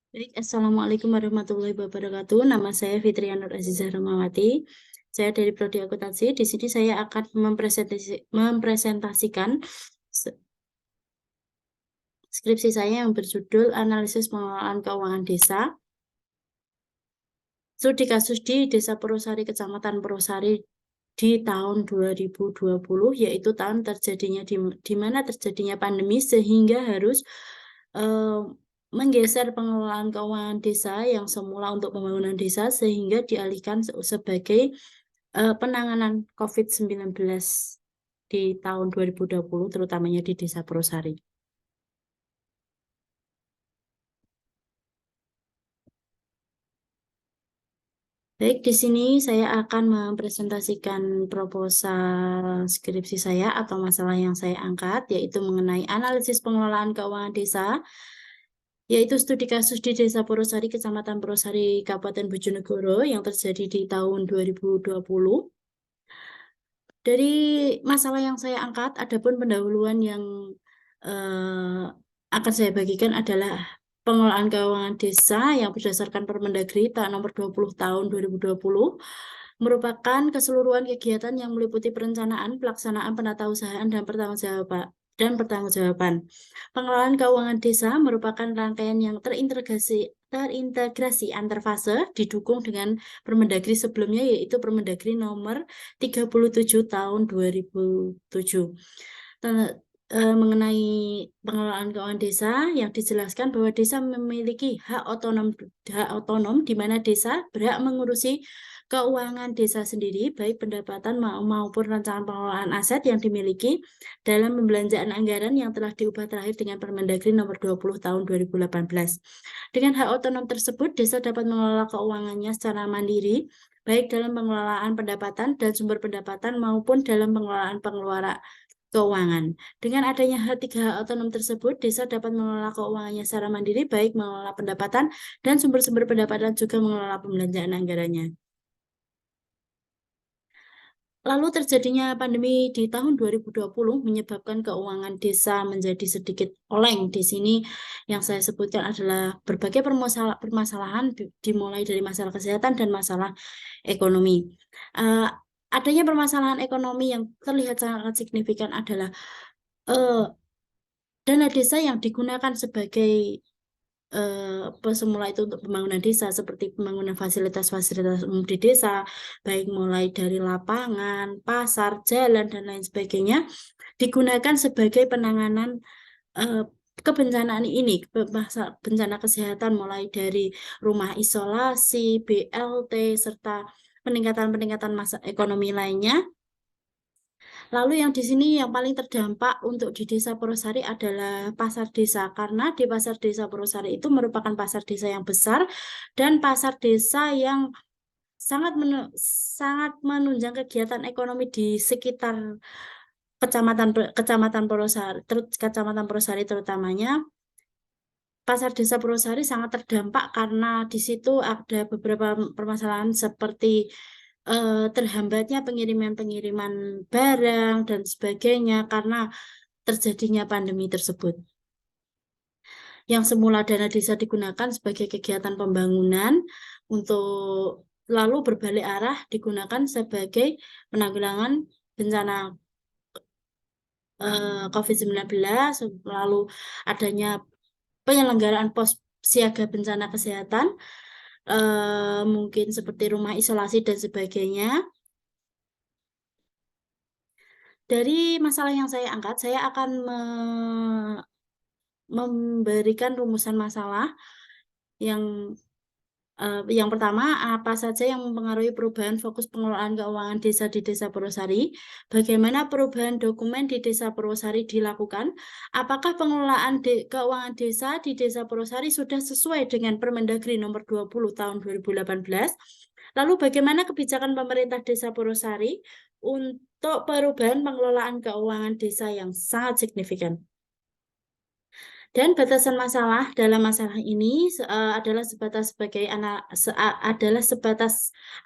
Baik, Assalamualaikum warahmatullahi wabarakatuh. Nama saya Fitriya Nur Azizah Rahmawati. Saya dari Prodi Akuntansi. Di sini saya akan mempresentasikan skripsi saya yang berjudul Analisis Pengelolaan Keuangan Desa. Studi kasus di Desa Purwosari, Kecamatan Purwosari di tahun 2020, yaitu tahun terjadinya di mana terjadinya pandemi sehingga harus menggeser pengelolaan keuangan desa yang semula untuk pembangunan desa sehingga dialihkan sebagai penanganan COVID-19 di tahun 2020, terutamanya di Desa Purwosari. Baik, di sini saya akan mempresentasikan proposal skripsi saya atau masalah yang saya angkat, yaitu mengenai analisis pengelolaan keuangan desa, yaitu studi kasus di Desa Purwosari, Kecamatan Purwosari, Kabupaten Bojonegoro yang terjadi di tahun 2020. Dari masalah yang saya angkat, adapun pendahuluan yang akan saya bagikan adalah pengelolaan keuangan desa yang berdasarkan Permendagri nomor 20 tahun 2020 merupakan keseluruhan kegiatan yang meliputi perencanaan, pelaksanaan, penatausahaan, dan pertanggungjawaban. Pengelolaan keuangan desa merupakan rangkaian yang terintegrasi antar fase didukung dengan Permendagri sebelumnya, yaitu Permendagri nomor 37 tahun 2007. Mengenai pengelolaan keuangan desa yang dijelaskan bahwa desa memiliki hak otonom di mana desa berhak mengurusi keuangan desa sendiri, baik pendapatan maupun rancangan pengelolaan aset yang dimiliki dalam pembelanjaan anggaran yang telah diubah terakhir dengan Permendagri nomor 20 tahun 2018. Dengan hak otonom tersebut, desa dapat mengelola keuangannya secara mandiri, baik dalam pengelolaan pendapatan dan sumber pendapatan maupun dalam pengelolaan pengeluaran keuangan. Dengan adanya tiga hak otonom tersebut, desa dapat mengelola keuangannya secara mandiri, baik mengelola pendapatan dan sumber-sumber pendapatan, juga mengelola pembelanjaan anggarannya. Lalu terjadinya pandemi di tahun 2020 menyebabkan keuangan desa menjadi sedikit oleng. Di sini yang saya sebutkan adalah berbagai permasalahan dimulai dari masalah kesehatan dan masalah ekonomi. Adanya permasalahan ekonomi yang terlihat sangat signifikan adalah dana desa yang digunakan sebagai semula itu untuk pembangunan desa, seperti pembangunan fasilitas-fasilitas umum di desa, baik mulai dari lapangan, pasar, jalan, dan lain sebagainya, digunakan sebagai penanganan kebencanaan ini, bencana kesehatan mulai dari rumah isolasi, BLT, serta peningkatan masa ekonomi lainnya. Lalu yang di sini yang paling terdampak untuk di Desa Purwosari adalah pasar desa, karena di pasar desa Purwosari itu merupakan pasar desa yang besar dan pasar desa yang sangat menunjang kegiatan ekonomi di sekitar Kecamatan Purwosari terutamanya. Pasar Desa Purwosari sangat terdampak karena di situ ada beberapa permasalahan seperti terhambatnya pengiriman barang dan sebagainya karena terjadinya pandemi tersebut. Yang semula dana desa digunakan sebagai kegiatan pembangunan untuk lalu berbalik arah digunakan sebagai penanggulangan bencana COVID-19, lalu adanya penyelenggaraan pos siaga bencana kesehatan, mungkin seperti rumah isolasi dan sebagainya. Dari masalah yang saya angkat, saya akan memberikan rumusan masalah yang pertama, apa saja yang mempengaruhi perubahan fokus pengelolaan keuangan desa di Desa Purwosari? Bagaimana perubahan dokumen di Desa Purwosari dilakukan? Apakah pengelolaan keuangan desa di Desa Purwosari sudah sesuai dengan Permendagri nomor 20 tahun 2018? Lalu bagaimana kebijakan pemerintah Desa Purwosari untuk perubahan pengelolaan keuangan desa yang sangat signifikan? Dan batasan masalah dalam masalah ini adalah sebatas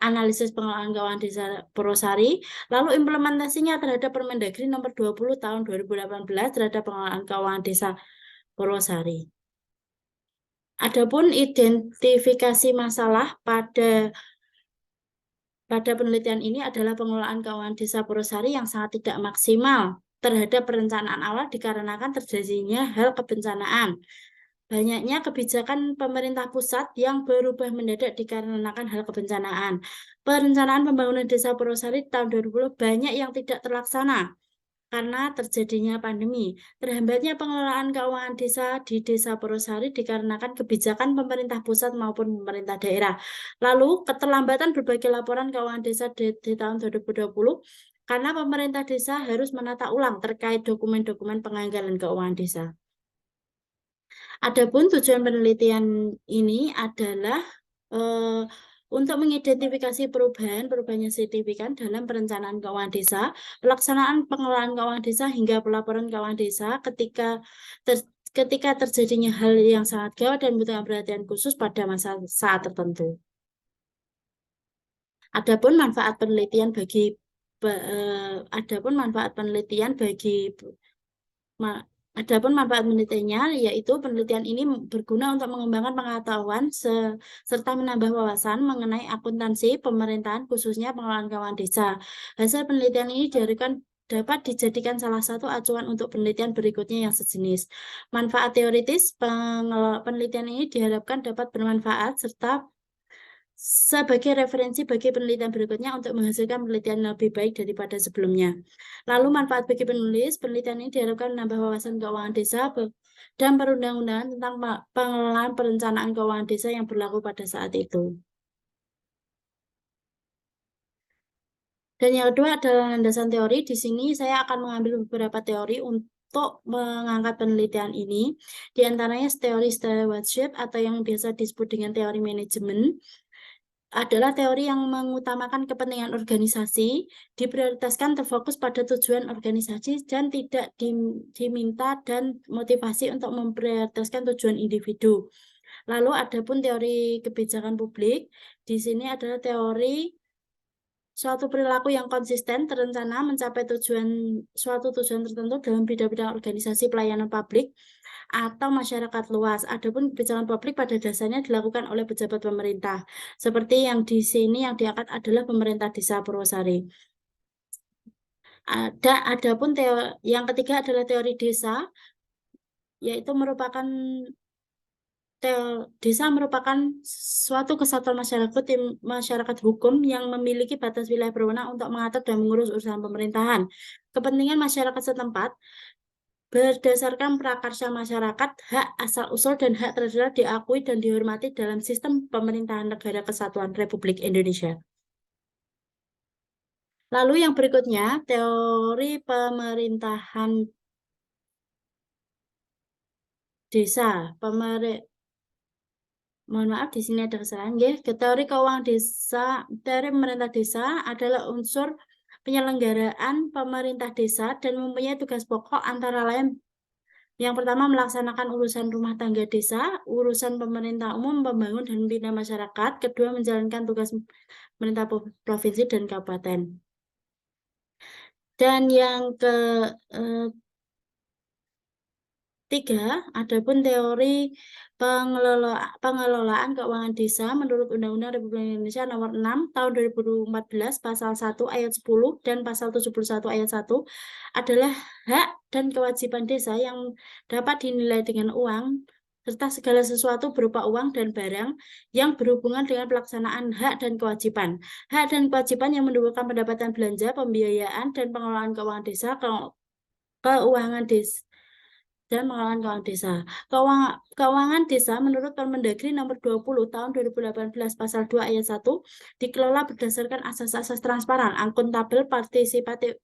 analisis pengelolaan keuangan Desa Purwosari, lalu implementasinya terhadap Permendagri nomor 20 tahun 2018 terhadap pengelolaan keuangan Desa Purwosari. Adapun identifikasi masalah pada penelitian ini adalah pengelolaan keuangan desa Purwosari yang sangat tidak maksimal terhadap perencanaan awal dikarenakan terjadinya hal kebencanaan. Banyaknya kebijakan pemerintah pusat yang berubah mendadak dikarenakan hal kebencanaan. Perencanaan pembangunan desa Purwosari tahun 2020 banyak yang tidak terlaksana karena terjadinya pandemi. Terhambatnya pengelolaan keuangan desa di Desa Purwosari dikarenakan kebijakan pemerintah pusat maupun pemerintah daerah. Lalu, keterlambatan berbagai laporan keuangan desa di tahun 2020 karena pemerintah desa harus menata ulang terkait dokumen-dokumen penganggaran keuangan desa. Adapun tujuan penelitian ini adalah untuk mengidentifikasi perubahan yang signifikan dalam perencanaan keuangan desa, pelaksanaan pengelolaan keuangan desa hingga pelaporan keuangan desa ketika terjadinya hal yang sangat gawat dan membutuhkan perhatian khusus pada saat tertentu. Adapun manfaat penelitian Adapun manfaat penelitiannya yaitu penelitian ini berguna untuk mengembangkan pengetahuan serta menambah wawasan mengenai akuntansi pemerintahan khususnya pengelolaan keuangan desa. Hasil penelitian ini dapat dijadikan salah satu acuan untuk penelitian berikutnya yang sejenis. Manfaat teoritis penelitian ini diharapkan dapat bermanfaat serta sebagai referensi bagi penelitian berikutnya untuk menghasilkan penelitian lebih baik daripada sebelumnya. Lalu manfaat bagi penulis, penelitian ini diharapkan menambah wawasan keuangan desa dan perundang-undangan tentang pengelolaan perencanaan keuangan desa yang berlaku pada saat itu. Dan yang kedua adalah landasan teori. Di sini saya akan mengambil beberapa teori untuk mengangkat penelitian ini. Di antaranya teori stewardship atau yang biasa disebut dengan teori manajemen adalah teori yang mengutamakan kepentingan organisasi, diprioritaskan terfokus pada tujuan organisasi dan tidak diminta dan motivasi untuk memprioritaskan tujuan individu. Lalu adapun teori kebijakan publik, di sini adalah teori suatu perilaku yang konsisten terencana mencapai suatu tujuan tertentu dalam bidang-bidang organisasi pelayanan publik atau masyarakat luas. Adapun kebijakan publik pada dasarnya dilakukan oleh pejabat pemerintah. Seperti yang di sini yang diangkat adalah pemerintah Desa Purwosari. Adapun yang ketiga adalah teori desa, yaitu desa merupakan suatu kesatuan masyarakat hukum yang memiliki batas wilayah berwenang untuk mengatur dan mengurus urusan pemerintahan. Kepentingan masyarakat setempat berdasarkan prakarsa masyarakat, hak asal-usul dan hak tradisional diakui dan dihormati dalam sistem pemerintahan Negara Kesatuan Republik Indonesia. Lalu yang berikutnya, teori pemerintahan desa. Mohon maaf, di sini ada kesalahan. Teori keuangan desa, teori pemerintah desa adalah unsur penyelenggaraan pemerintah desa dan mempunyai tugas pokok antara lain yang pertama, melaksanakan urusan rumah tangga desa, urusan pemerintah umum, pembangun dan pembina masyarakat. Kedua, menjalankan tugas pemerintah provinsi dan kabupaten. Dan yang ketiga, adapun teori pengelolaan keuangan desa menurut Undang-Undang Republik Indonesia Nomor 6 Tahun 2014 Pasal 1 Ayat 10 dan Pasal 71 Ayat 1 adalah hak dan kewajiban desa yang dapat dinilai dengan uang serta segala sesuatu berupa uang dan barang yang berhubungan dengan pelaksanaan hak dan kewajiban. Hak dan kewajiban yang menimbulkan pendapatan belanja, pembiayaan, dan pengelolaan keuangan desa, keuangan desa, dan pengelolaan keuangan desa. Keuangan desa menurut Permendagri Nomor 20 Tahun 2018 Pasal 2 Ayat 1 dikelola berdasarkan asas-asas transparan, akuntabel, partisipatif,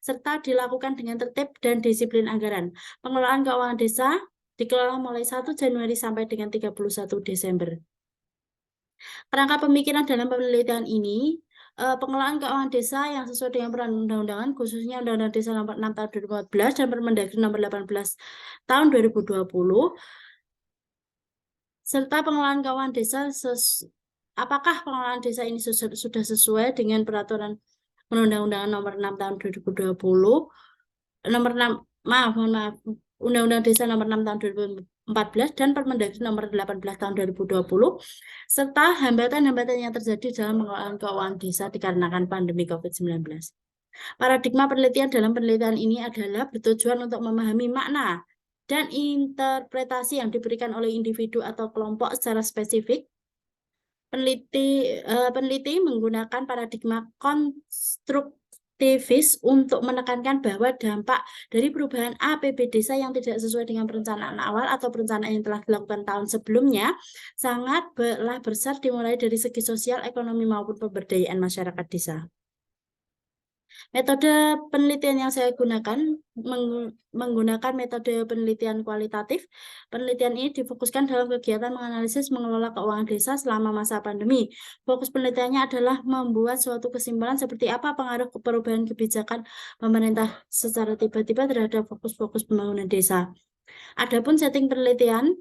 serta dilakukan dengan tertib dan disiplin anggaran. Pengelolaan keuangan desa dikelola mulai 1 Januari sampai dengan 31 Desember. Kerangka pemikiran dalam penelitian ini, pengelolaan keuangan desa yang sesuai dengan perundang-undangan, khususnya Undang-Undang Desa Nomor 6 Tahun 2014 dan Permendagri Nomor 18 Tahun 2020, serta pengelolaan keuangan desa, apakah pengelolaan desa ini sudah sesuai dengan peraturan Perundang-undangan Nomor 6 Tahun 2020, Nomor 6, mohon maaf, Undang-Undang Desa Nomor 6 Tahun 2014 dan Permendagri Nomor 18 Tahun 2020, serta hambatan-hambatan yang terjadi dalam pengelolaan keuangan desa dikarenakan pandemi COVID-19. Paradigma penelitian dalam penelitian ini adalah bertujuan untuk memahami makna dan interpretasi yang diberikan oleh individu atau kelompok secara spesifik. Peneliti menggunakan paradigma konstruktivis untuk menekankan bahwa dampak dari perubahan APB desa yang tidak sesuai dengan perencanaan awal atau perencanaan yang telah dilakukan tahun sebelumnya sangatlah besar dimulai dari segi sosial, ekonomi maupun pemberdayaan masyarakat desa. Metode penelitian yang saya gunakan menggunakan metode penelitian kualitatif. Penelitian ini difokuskan dalam kegiatan menganalisis mengelola keuangan desa selama masa pandemi. Fokus penelitiannya adalah membuat suatu kesimpulan seperti apa pengaruh perubahan kebijakan pemerintah secara tiba-tiba terhadap fokus-fokus pembangunan desa. Adapun setting penelitian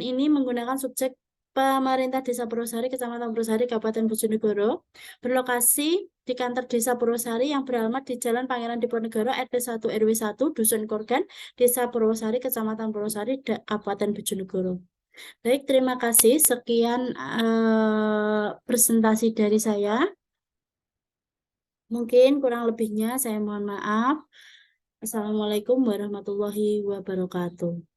ini menggunakan subjek pemerintah Desa Purwosari, Kecamatan Purwosari, Kabupaten Bojonegoro, berlokasi di kantor Desa Purwosari yang beralamat di Jalan Pangeran Diponegoro, RT 1 RW 1, Dusun Korgan, Desa Purwosari, Kecamatan Purwosari, Kabupaten Bojonegoro. Baik, terima kasih. Sekian presentasi dari saya. Mungkin kurang lebihnya saya mohon maaf. Assalamualaikum warahmatullahi wabarakatuh.